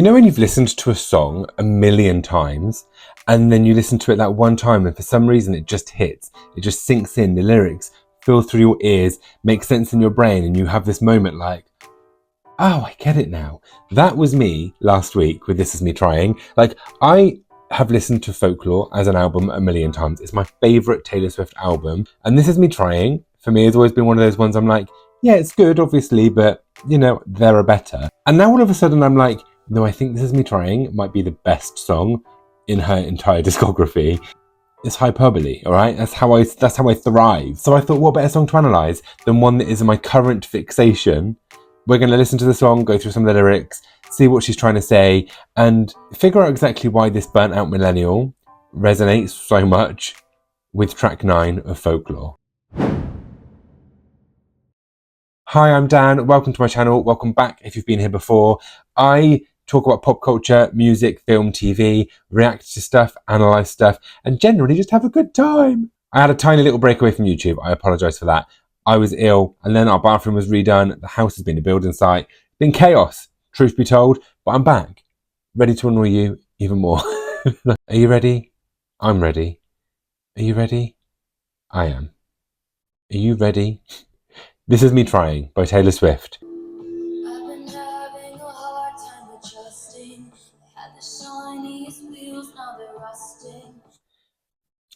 You know when you've listened to a song a million times and then you listen to it that one time and for some reason it just hits, it just sinks in, the lyrics feel through your ears, make sense in your brain, and you have this moment like, oh, I get it now. That was me last week with This Is Me Trying. Like, I have listened to Folklore as an album a million times. It's my favourite Taylor Swift album. And This Is Me Trying, for me, has always been one of those ones I'm like, yeah, it's good, obviously, but, you know, there are better. And now all of a sudden I'm like, no, I think This Is Me Trying might be the best song in her entire discography. It's hyperbole, all right? That's how I thrive. So I thought, what better song to analyse than one that is my current fixation? We're going to listen to the song, go through some of the lyrics, see what she's trying to say, and figure out exactly why this burnt out millennial resonates so much with track 9 of Folklore. Hi, I'm Dan. Welcome to my channel. Welcome back if you've been here before. I talk about pop culture, music, film, TV, react to stuff, analyse stuff, and generally just have a good time. I had a tiny little break away from YouTube. I apologise for that. I was ill, and then our bathroom was redone. The house has been a building site. Been chaos, truth be told, but I'm back, ready to annoy you even more. Are you ready? I'm ready. Are you ready? I am. Are you ready? This Is Me Trying by Taylor Swift. I've been having a hard time adjusting. I had the shiniest wheels, now they're rusting.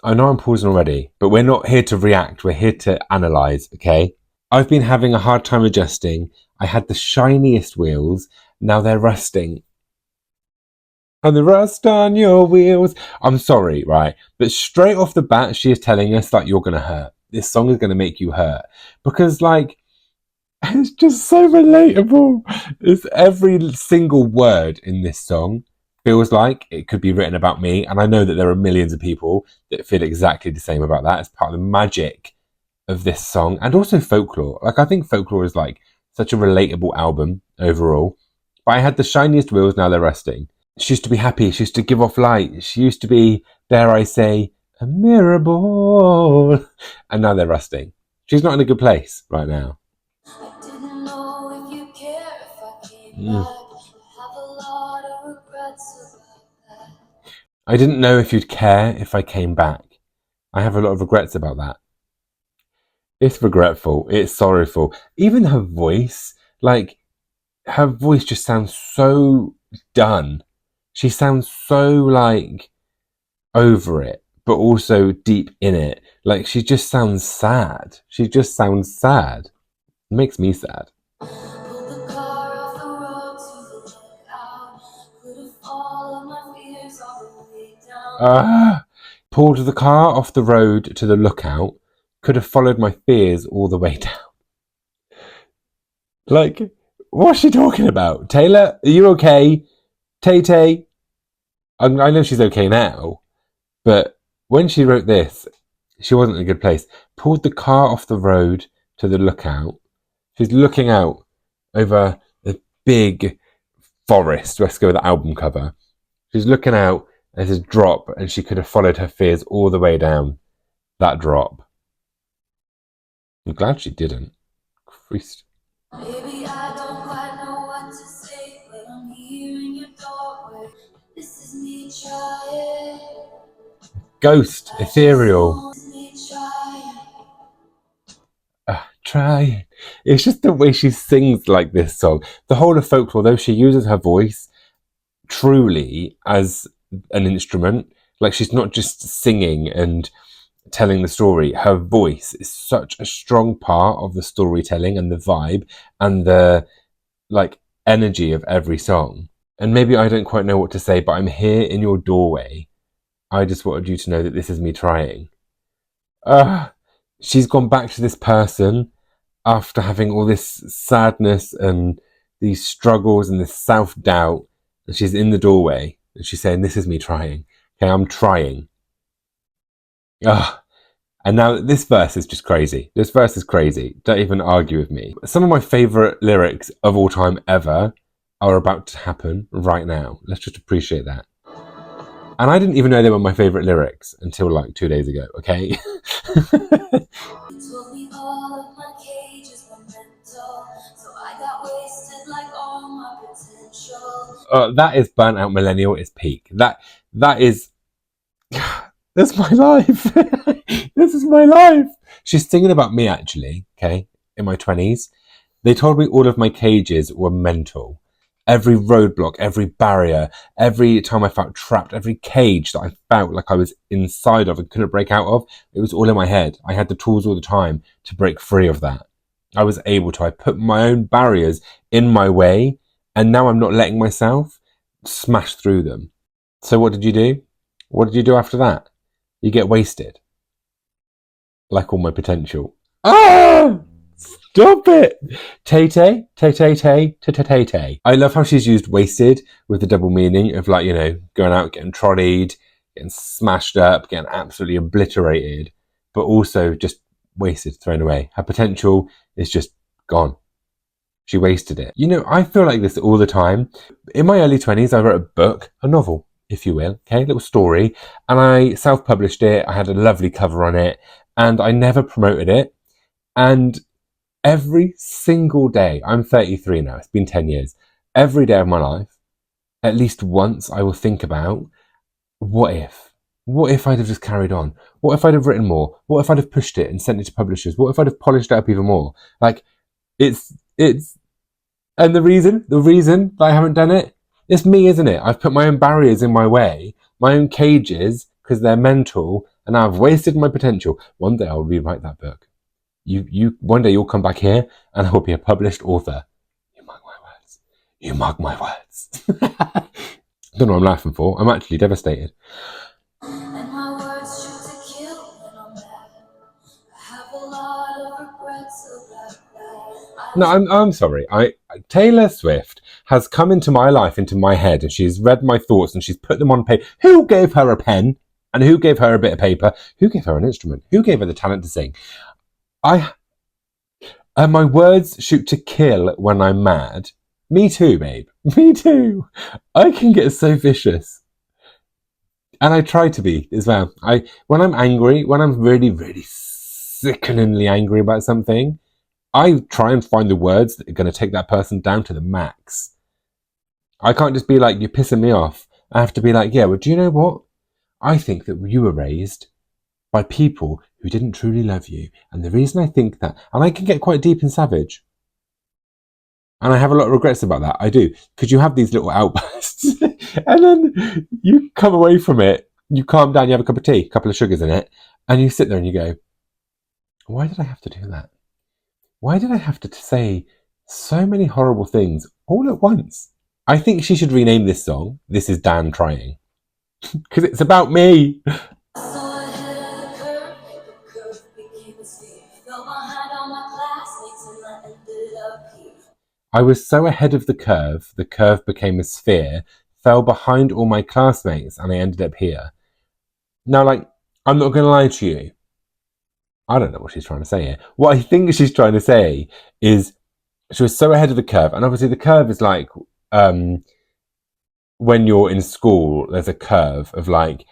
I know I'm pausing already, but we're not here to react, we're here to analyse, okay? I've been having a hard time adjusting. I had the shiniest wheels, now they're rusting. And the rust on your wheels. I'm sorry, right? But straight off the bat, she is telling us that you're going to hurt. This song is going to make you hurt. Because, like, it's just so relatable. It's every single word in this song feels like it could be written about me. And I know that there are millions of people that feel exactly the same about that. It's part of the magic of this song. And also Folklore. Like, I think Folklore is, like, such a relatable album overall. But I had the shiniest wheels, now they're rusting. She used to be happy. She used to give off light. She used to be, dare I say, a mirror ball. And now they're rusting. She's not in a good place right now. I didn't know if you care if I came back. I have a lot of regrets about that. I didn't know if you'd care if I came back. I have a lot of regrets about that. It's regretful. It's sorrowful. Even her voice, like, her voice just sounds so done. She sounds so, like, over it, but also deep in it. Like, she just sounds sad. She just sounds sad. It makes me sad. Pulled the car off the road to the lookout. Could have followed my fears all the way down. Pulled the car off the road to the lookout. Could have followed my fears all the way down. Like, what's she talking about? Taylor, are you okay? Tay-Tay? I know she's okay now, but when she wrote this, she wasn't in a good place. Pulled the car off the road to the lookout. She's looking out over a big forest. Let's go with the album cover. She's looking out, and there's a drop, and she could have followed her fears all the way down that drop. I'm glad she didn't. Christ. Maybe I don't quite know what to say, but I'm here in your doorway. This is me trying. Ghost, ethereal. This is me trying. Try. It's just the way she sings like this song. The whole of Folklore, though she uses her voice truly as an instrument, like she's not just singing and telling the story. Her voice is such a strong part of the storytelling and the vibe and the, like, energy of every song. And maybe I don't quite know what to say, but I'm here in your doorway. I just wanted you to know that this is me trying. She's gone back to this person after having all this sadness and these struggles and this self-doubt. And she's in the doorway and she's saying, this is me trying. Okay, I'm trying. And now this verse is just crazy. This verse is crazy. Don't even argue with me. Some of my favourite lyrics of all time ever are about to happen right now. Let's just appreciate that. And I didn't even know they were my favourite lyrics until like 2 days ago, okay? You told me all of my cages were mental. mental. So I got wasted like all my potential. That is burnt out millennial. It's peak. That is. That's my life. This is my life. She's singing about me actually. Okay, in my 20s. They told me all of my cages were mental. Every roadblock, every barrier, every time I felt trapped, every cage that I felt like I was inside of and couldn't break out of, it was all in my head. I had the tools all the time to break free of that. I was able to. I put my own barriers in my way, and now I'm not letting myself smash through them. So what did you do? What did you do after that? You get wasted. Like all my potential. Ah! Stop it! Tay-tay, tay-tay, tay, tay-tay. I love how she's used wasted with the double meaning of, like, you know, going out, getting trotted, getting smashed up, getting absolutely obliterated, but also just wasted, thrown away. Her potential is just gone. She wasted it. You know, I feel like this all the time. In my early 20s, I wrote a book, a novel, if you will, okay, a little story, and I self-published it. I had a lovely cover on it, and I never promoted it. And every single day, I'm 33 now, it's been 10 years, every day of my life, at least once I will think about, what if? What if I'd have just carried on? What if I'd have written more? What if I'd have pushed it and sent it to publishers? What if I'd have polished it up even more? Like, it's, and the reason that I haven't done it, it's me, isn't it? I've put my own barriers in my way, my own cages, because they're mental, and I've wasted my potential. One day I'll rewrite that book. You one day you'll come back here and I will be a published author. You mark my words. You mark my words. I don't know what I'm laughing for. I'm actually devastated. And my words shoot to kill when I'm mad. I have a lot of regrets about that. No, I'm sorry. Taylor Swift has come into my life, into my head, and she's read my thoughts and she's put them on paper. Who gave her a pen? And who gave her a bit of paper? Who gave her an instrument? Who gave her the talent to sing? And my words shoot to kill when I'm mad. Me too, babe. Me too. I can get so vicious. And I try to be as well. When I'm angry, when I'm really, really sickeningly angry about something, I try and find the words that are going to take that person down to the max. I can't just be like, you're pissing me off. I have to be like, yeah, well, do you know what? I think that you were raised by people who didn't truly love you. And the reason I think that, and I can get quite deep and savage. And I have a lot of regrets about that. I do. Because you have these little outbursts. And then you come away from it, you calm down, you have a cup of tea, a couple of sugars in it, and you sit there and you go, why did I have to do that? Why did I have to say so many horrible things all at once? I think she should rename this song, This Is Dan Trying. Because it's about me. I was so ahead of the curve became a sphere, fell behind all my classmates, and I ended up here. Now, like, I'm not going to lie to you. I don't know what she's trying to say here. What I think she's trying to say is she was so ahead of the curve, and obviously the curve is like when you're in school, there's a curve of like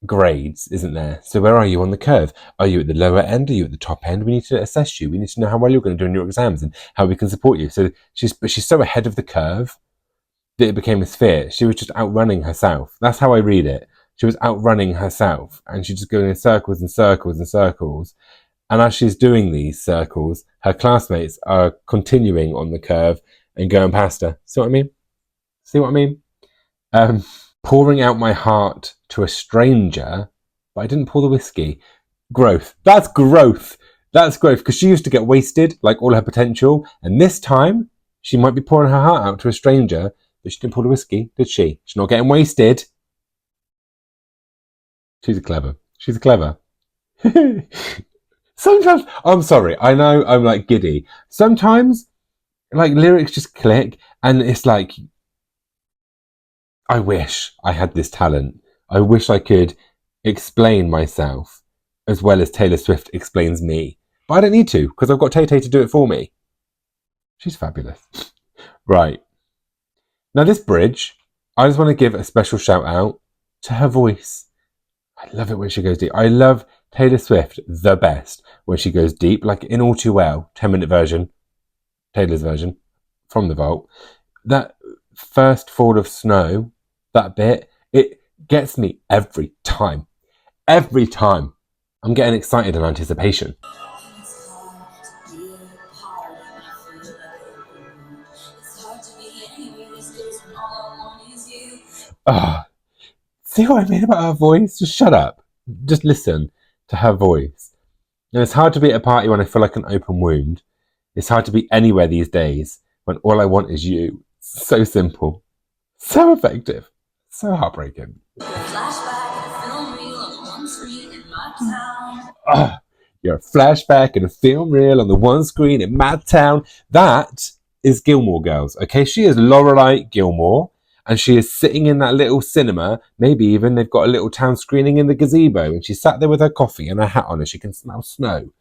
grades, isn't there? So where are you on the curve? Are you at the lower end? Are you at the top end? We need to assess you. We need to know how well you're going to do in your exams and how we can support you. So she's so ahead of the curve that it became a sphere. She was just outrunning herself. That's how I read it. She was outrunning herself, and she's just going in circles and circles and circles. And as she's doing these circles, her classmates are continuing on the curve and going past her. See what I mean? See what I mean? Pouring out my heart to a stranger, but I didn't pour the whiskey. Growth. That's growth. That's growth. Because she used to get wasted, like all her potential. And this time, she might be pouring her heart out to a stranger, but she didn't pour the whiskey, did she? She's not getting wasted. She's clever. She's clever. Sometimes, I'm sorry, I know I'm like giddy. Sometimes, like, lyrics just click, and it's like, I wish I had this talent. I wish I could explain myself as well as Taylor Swift explains me. But I don't need to, because I've got Tay Tay to do it for me. She's fabulous. Right. Now this bridge, I just want to give a special shout out to her voice. I love it when she goes deep. I love Taylor Swift the best when she goes deep, like in All Too Well, 10-minute version. Taylor's version, from the vault. That first fall of snow, that bit, it gets me every time. Every time. I'm getting excited in anticipation. It's hard to be apart and I feel like open. It's hard to be anywhere these days when all I want is you. Ah, see what I mean about her voice? Just shut up. Just listen to her voice. And it's hard to be at a party when I feel like an open wound. It's hard to be anywhere these days when all I want is you. So simple. So effective. So heartbreaking. Flashback and a film reel on the one screen in my town. Ah, you're a flashback and a film reel on the one screen in my town. That is Gilmore Girls, okay? She is Lorelai Gilmore, and she is sitting in that little cinema. Maybe even they've got a little town screening in the gazebo, and she sat there with her coffee and her hat on, and she can smell snow.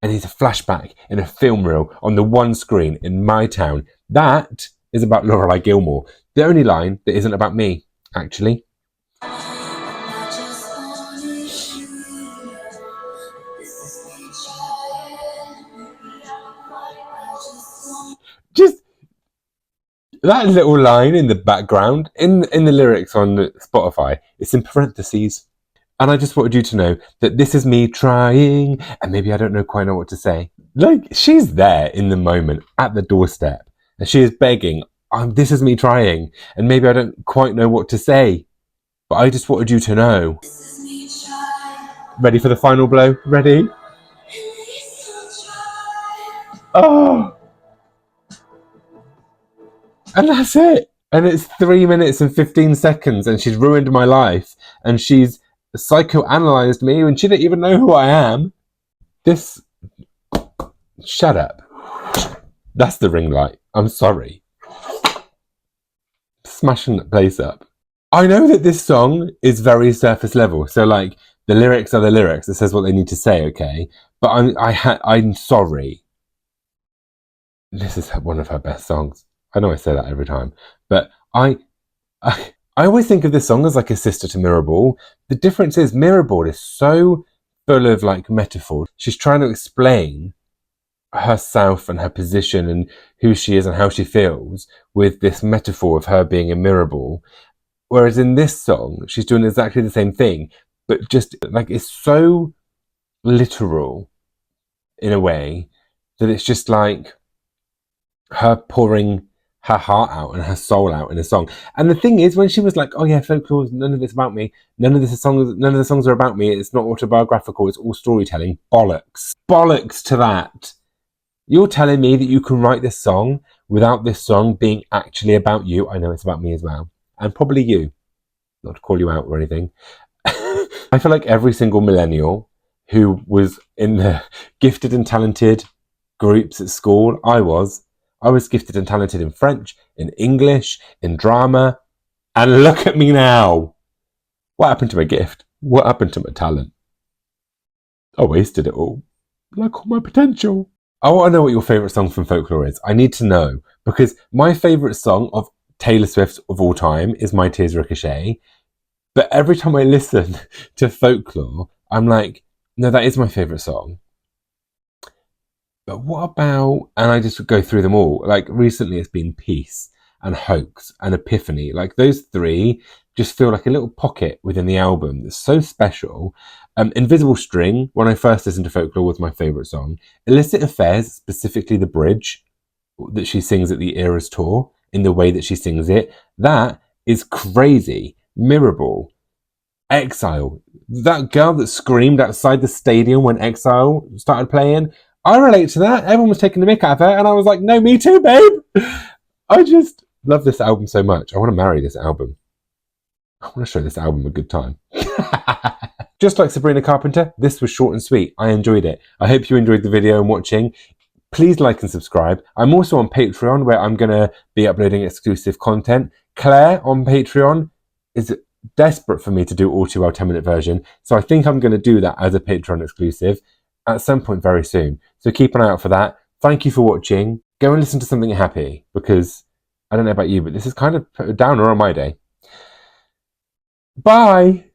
And it's a flashback in a film reel on the one screen in my town. That is about Lorelai Gilmore. The only line that isn't about me, actually. I just wanted you. This is me trying. Maybe I'm right. I just want. Just that little line in the background, in the lyrics on Spotify, it's in parentheses. And I just wanted you to know that this is me trying, and maybe I don't quite know what to say. Like, she's there in the moment, at the doorstep, and she is begging, this is me trying, and maybe I don't quite know what to say, but I just wanted you to know. This is me trying. Ready for the final blow? Ready? And you still try. Oh! And that's it. And it's 3 minutes and 15 seconds, and she's ruined my life, and she's psychoanalyzed me, and she didn't even know who I am. This... Shut up. That's the ring light. I'm sorry. Smashing that place up. I know that this song is very surface level, so like, the lyrics are the lyrics. It says what they need to say, okay? But I'm sorry. This is one of her best songs. I know I say that every time, but I always think of this song as like a sister to Mirrorball. The difference is Mirrorball is so full of like metaphors. She's trying to explain herself and her position and who she is and how she feels with this metaphor of her being a Mirrorball. Whereas in this song, she's doing exactly the same thing, but just like it's so literal in a way that it's just like her pouring her heart out and her soul out in a song. And the thing is, when she was like, "Oh yeah, folklore, none of it's about me. None of the songs are about me. It's not autobiographical. It's all storytelling." Bollocks! Bollocks to that. You're telling me that you can write this song without this song being actually about you. I know it's about me as well, and probably you. Not to call you out or anything. I feel like every single millennial who was in the gifted and talented groups at school, I was gifted and talented in French, in English, in drama, and look at me now. What happened to my gift? What happened to my talent? I wasted it all. Like all my potential. I want to know what your favourite song from Folklore is. I need to know, because my favourite song of Taylor Swift of all time is My Tears Ricochet. But every time I listen to Folklore, I'm like, no, that is my favourite song. But what about, and I just go through them all. Like recently it's been Peace and Hoax and Epiphany. Like those three just feel like a little pocket within the album that's so special. Invisible String, when I first listened to Folklore, was my favourite song. Illicit Affairs, specifically the bridge that she sings at the Eras tour, in the way that she sings it, that is crazy. Mirrorball. Exile. That girl that screamed outside the stadium when Exile started playing, I relate to that. Everyone was taking the mick out of her, and I was like, no, me too, babe. I just love this album so much. I want to marry this album. I want to show this album a good time. Just like Sabrina Carpenter, this was short and sweet. I enjoyed it. I hope you enjoyed the video and watching. Please like and subscribe. I'm also on Patreon, where I'm going to be uploading exclusive content. Claire on Patreon is desperate for me to do all too well 10-minute version, so I think I'm going to do that as a Patreon exclusive at some point very soon. So keep an eye out for that. Thank you for watching. Go and listen to something happy, because I don't know about you, but this is kind of put a downer on my day. Bye!